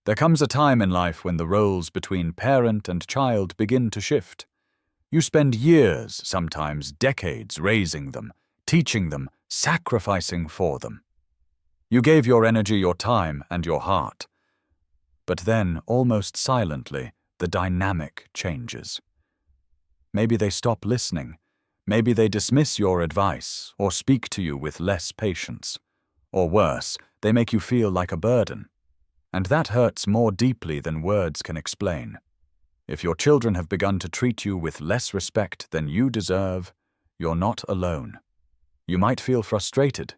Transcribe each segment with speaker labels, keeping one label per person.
Speaker 1: There comes a time in life when the roles between parent and child begin to shift. You spend years, sometimes decades, raising them, teaching them, sacrificing for them. You gave your energy, your time, and your heart. But then, almost silently, the dynamic changes. Maybe they stop listening. Maybe they dismiss your advice or speak to you with less patience. Or worse, they make you feel like a burden. And that hurts more deeply than words can explain. If your children have begun to treat you with less respect than you deserve, you're not alone. You might feel frustrated,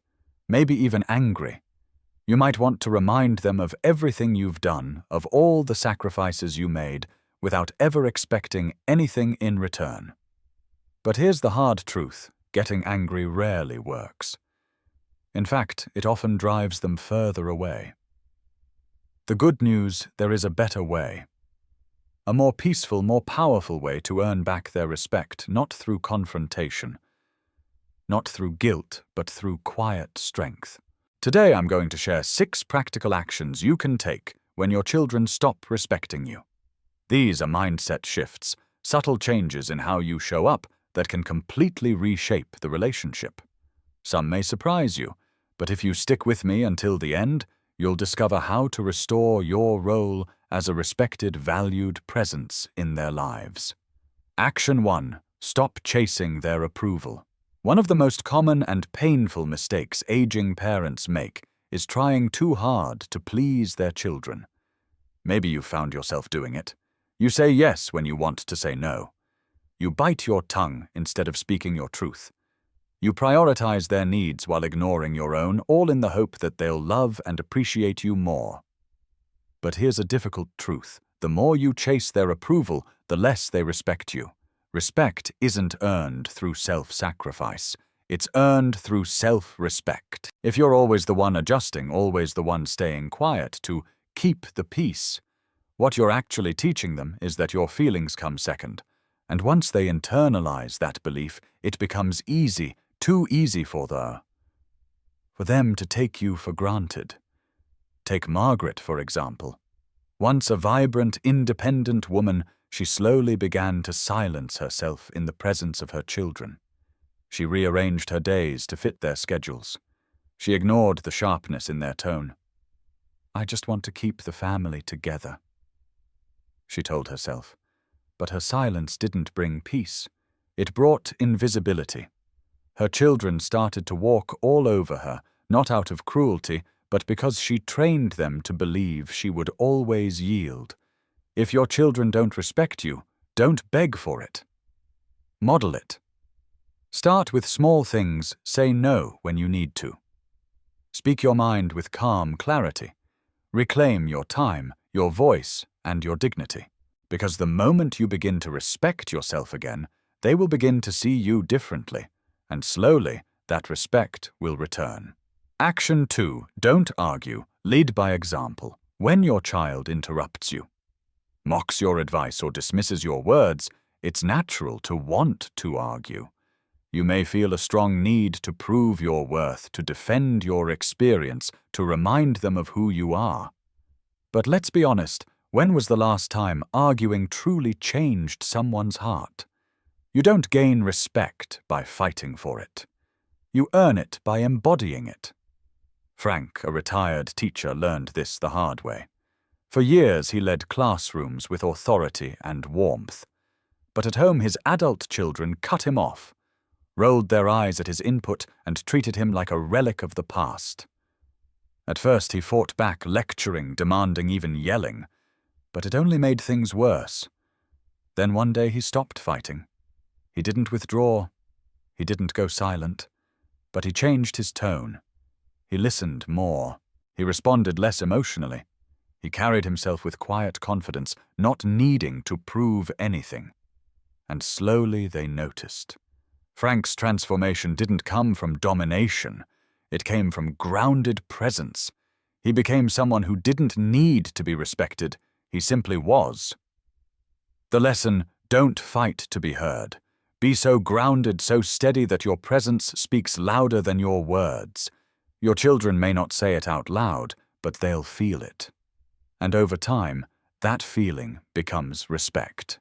Speaker 1: maybe even angry. You might want to remind them of everything you've done, of all the sacrifices you made, without ever expecting anything in return. But here's the hard truth: getting angry rarely works. In fact, it often drives them further away. The good news: there is a better way. A more peaceful, more powerful way to earn back their respect, not through confrontation, not through guilt, but through quiet strength. Today I'm going to share 6 practical actions you can take when your children stop respecting you. These are mindset shifts, subtle changes in how you show up that can completely reshape the relationship. Some may surprise you, but if you stick with me until the end, you'll discover how to restore your role as a respected, valued presence in their lives. Action 1. Stop chasing their approval. One of the most common and painful mistakes aging parents make is trying too hard to please their children. Maybe you've found yourself doing it. You say yes when you want to say no. You bite your tongue instead of speaking your truth. You prioritize their needs while ignoring your own, all in the hope that they'll love and appreciate you more. But here's a difficult truth: the more you chase their approval, the less they respect you. Respect isn't earned through self-sacrifice. It's earned through self-respect. If you're always the one adjusting, always the one staying quiet to keep the peace, what you're actually teaching them is that your feelings come second. And once they internalize that belief, it becomes easy, too easy for them to take you for granted. Take Margaret, for example. Once a vibrant, independent woman, she slowly began to silence herself in the presence of her children. She rearranged her days to fit their schedules. She ignored the sharpness in their tone. "I just want to keep the family together," she told herself. But her silence didn't bring peace. It brought invisibility. Her children started to walk all over her, not out of cruelty, but because she trained them to believe she would always yield. If your children don't respect you, don't beg for it. Model it. Start with small things. Say no when you need to. Speak your mind with calm clarity. Reclaim your time, your voice, and your dignity. Because the moment you begin to respect yourself again, they will begin to see you differently, and slowly that respect will return. Action 2. Don't argue. Lead by example. When your child interrupts you, mocks your advice, or dismisses your words, it's natural to want to argue. You may feel a strong need to prove your worth, to defend your experience, to remind them of who you are. But let's be honest, when was the last time arguing truly changed someone's heart? You don't gain respect by fighting for it. You earn it by embodying it. Frank, a retired teacher, learned this the hard way. For years he led classrooms with authority and warmth. But at home his adult children cut him off, rolled their eyes at his input, and treated him like a relic of the past. At first he fought back, lecturing, demanding, even yelling. But it only made things worse. Then one day he stopped fighting. He didn't withdraw. He didn't go silent. But he changed his tone. He listened more. He responded less emotionally. He carried himself with quiet confidence, not needing to prove anything. And slowly they noticed. Frank's transformation didn't come from domination. It came from grounded presence. He became someone who didn't need to be respected. He simply was. The lesson: don't fight to be heard. Be so grounded, so steady that your presence speaks louder than your words. Your children may not say it out loud, but they'll feel it. And over time, that feeling becomes respect.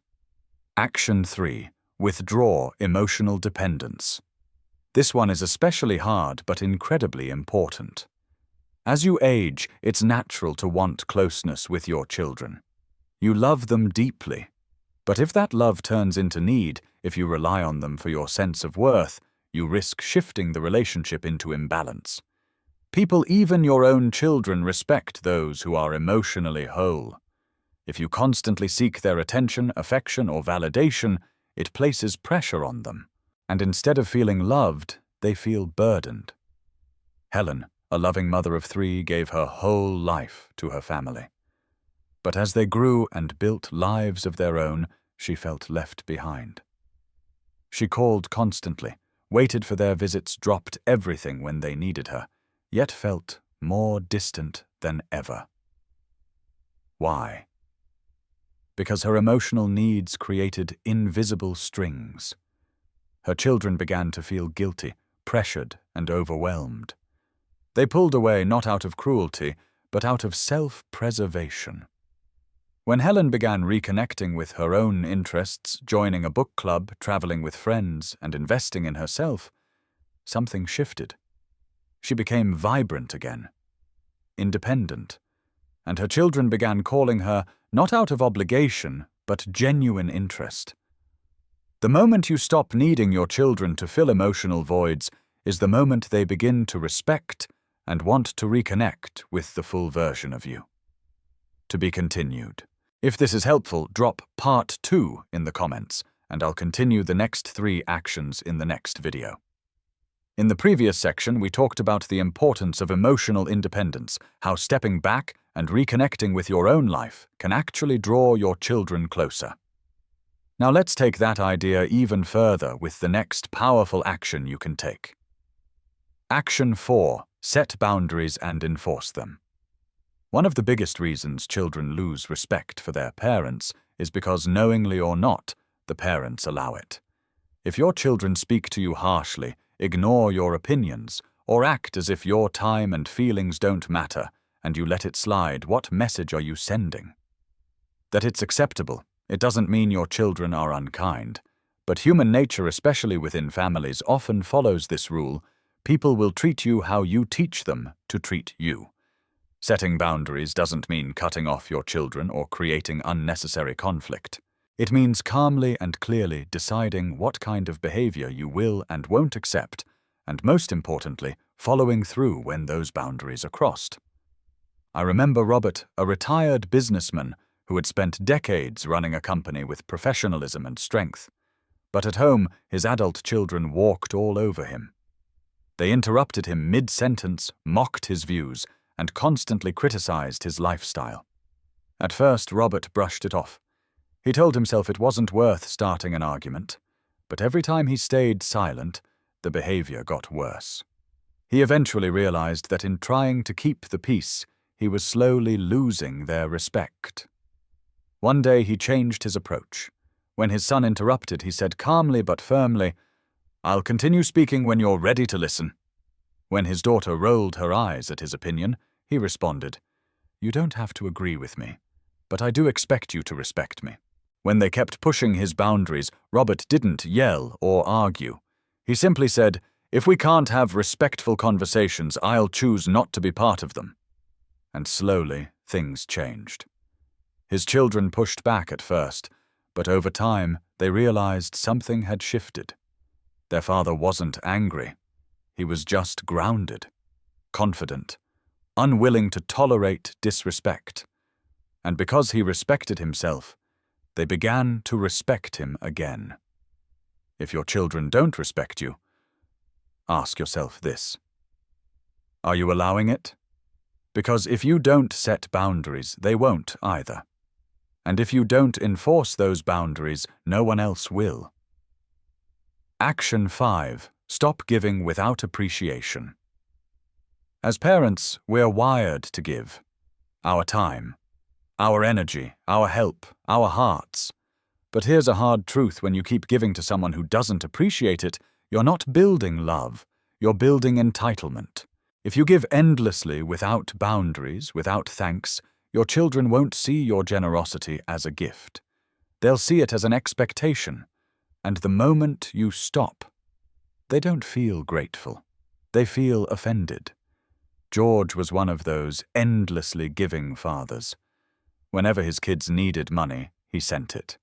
Speaker 1: Action 3. Withdraw emotional dependence. This one is especially hard but incredibly important. As you age, it's natural to want closeness with your children. You love them deeply. But if that love turns into need, if you rely on them for your sense of worth, you risk shifting the relationship into imbalance. People, even your own children, respect those who are emotionally whole. If you constantly seek their attention, affection, or validation, it places pressure on them. And instead of feeling loved, they feel burdened. Helen, a loving mother of 3, gave her whole life to her family. But as they grew and built lives of their own, she felt left behind. She called constantly, waited for their visits, dropped everything when they needed her, yet felt more distant than ever. Why? Because her emotional needs created invisible strings. Her children began to feel guilty, pressured, and overwhelmed. They pulled away not out of cruelty, but out of self-preservation. When Helen began reconnecting with her own interests, joining a book club, traveling with friends, and investing in herself, something shifted. She became vibrant again, independent, and her children began calling her not out of obligation, but genuine interest. The moment you stop needing your children to fill emotional voids is the moment they begin to respect and want to reconnect with the full version of you. To be continued. If this is helpful, drop part 2 in the comments, and I'll continue the next 3 actions in the next video. In the previous section, we talked about the importance of emotional independence, how stepping back and reconnecting with your own life can actually draw your children closer. Now let's take that idea even further with the next powerful action you can take. Action 4. Set boundaries and enforce them. One of the biggest reasons children lose respect for their parents is because, knowingly or not, the parents allow it. If your children speak to you harshly, ignore your opinions, or act as if your time and feelings don't matter, and you let it slide, what message are you sending? That it's acceptable. It doesn't mean your children are unkind. But human nature, especially within families, often follows this rule. People will treat you how you teach them to treat you. Setting boundaries doesn't mean cutting off your children or creating unnecessary conflict. It means calmly and clearly deciding what kind of behavior you will and won't accept, and most importantly, following through when those boundaries are crossed. I remember Robert, a retired businessman who had spent decades running a company with professionalism and strength. But at home, his adult children walked all over him. They interrupted him mid-sentence, mocked his views, and constantly criticized his lifestyle. At first, Robert brushed it off. He told himself it wasn't worth starting an argument, but every time he stayed silent, the behavior got worse. He eventually realized that in trying to keep the peace, he was slowly losing their respect. One day he changed his approach. When his son interrupted, he said calmly but firmly, "I'll continue speaking when you're ready to listen." When his daughter rolled her eyes at his opinion, he responded, "You don't have to agree with me, but I do expect you to respect me." When they kept pushing his boundaries, Robert didn't yell or argue. He simply said, "If we can't have respectful conversations, I'll choose not to be part of them." And slowly, things changed. His children pushed back at first, but over time, they realized something had shifted. Their father wasn't angry. He was just grounded, confident, unwilling to tolerate disrespect. And because he respected himself, they began to respect him again. If your children don't respect you, ask yourself this: are you allowing it? Because if you don't set boundaries, they won't either. And if you don't enforce those boundaries, no one else will. Action 5. Stop giving without appreciation. As parents, we're wired to give. Our time, our energy, our help, our hearts. But here's a hard truth: when you keep giving to someone who doesn't appreciate it, you're not building love, you're building entitlement. If you give endlessly without boundaries, without thanks, Your children won't see your generosity as a gift. They'll see it as an expectation, and the moment you stop, they don't feel grateful. They feel offended. George was one of those endlessly giving fathers. Whenever his kids needed money, he sent it.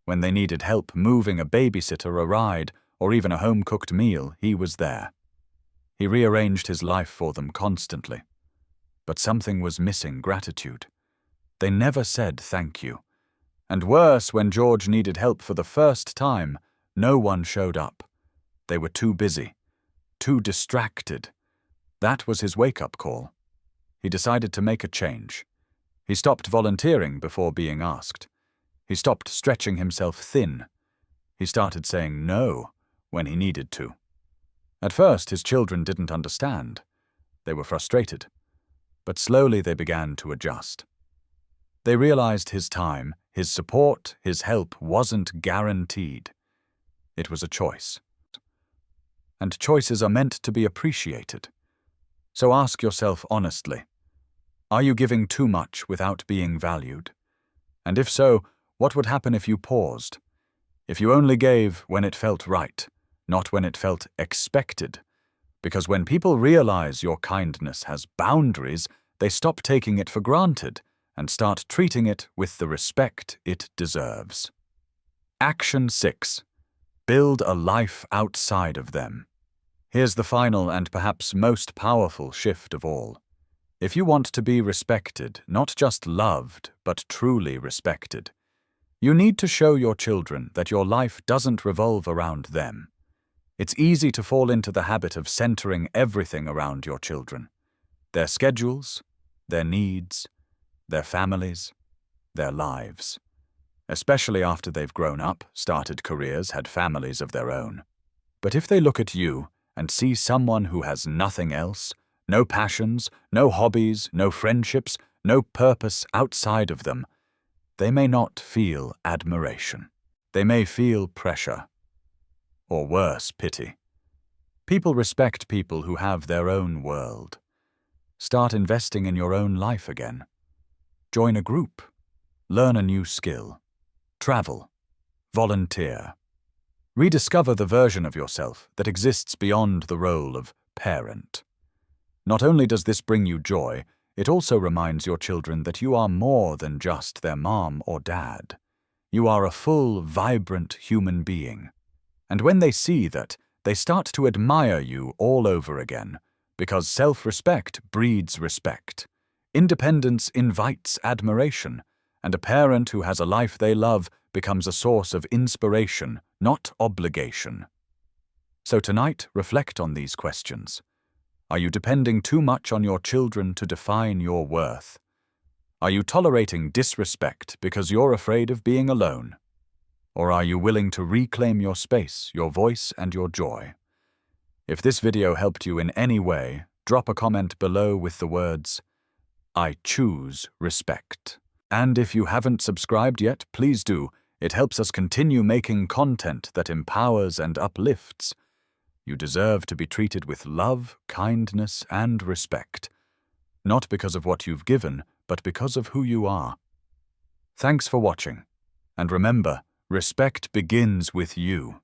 Speaker 1: When they needed help moving a babysitter, a ride, or even a home-cooked meal, he was there. He rearranged his life for them constantly. But something was missing: gratitude. They never said thank you. And worse, when George needed help for the first time, no one showed up. They were too busy, too distracted. That was his wake-up call. He decided to make a change. He stopped volunteering before being asked. He stopped stretching himself thin. He started saying no when he needed to. At first, his children didn't understand. They were frustrated. But slowly they began to adjust. They realized his time, his support, his help wasn't guaranteed. It was a choice. And choices are meant to be appreciated. So ask yourself honestly, are you giving too much without being valued? And if so, what would happen if you paused? If you only gave when it felt right, not when it felt expected? Because when people realize your kindness has boundaries, they stop taking it for granted and start treating it with the respect it deserves. Action 6. Build a life outside of them. Here's the final and perhaps most powerful shift of all. If you want to be respected, not just loved, but truly respected, you need to show your children that your life doesn't revolve around them. It's easy to fall into the habit of centering everything around your children. Their schedules, their needs, their families, their lives. Especially after they've grown up, started careers, had families of their own. But if they look at you and see someone who has nothing else, no passions, no hobbies, no friendships, no purpose outside of them, they may not feel admiration. They may feel pressure. Or worse, pity. People respect people who have their own world. Start investing in your own life again. Join a group. Learn a new skill. Travel. Volunteer. Rediscover the version of yourself that exists beyond the role of parent. Not only does this bring you joy, it also reminds your children that you are more than just their mom or dad. You are a full, vibrant human being. And when they see that, they start to admire you all over again, because self-respect breeds respect. Independence invites admiration, and a parent who has a life they love becomes a source of inspiration, not obligation. So tonight, reflect on these questions. Are you depending too much on your children to define your worth? Are you tolerating disrespect because you're afraid of being alone? Or are you willing to reclaim your space, your voice, and your joy? If this video helped you in any way, drop a comment below with the words, "I choose respect." And if you haven't subscribed yet, please do. It helps us continue making content that empowers and uplifts. You deserve to be treated with love, kindness, and respect. Not because of what you've given, but because of who you are. Thanks for watching. And remember, respect begins with you.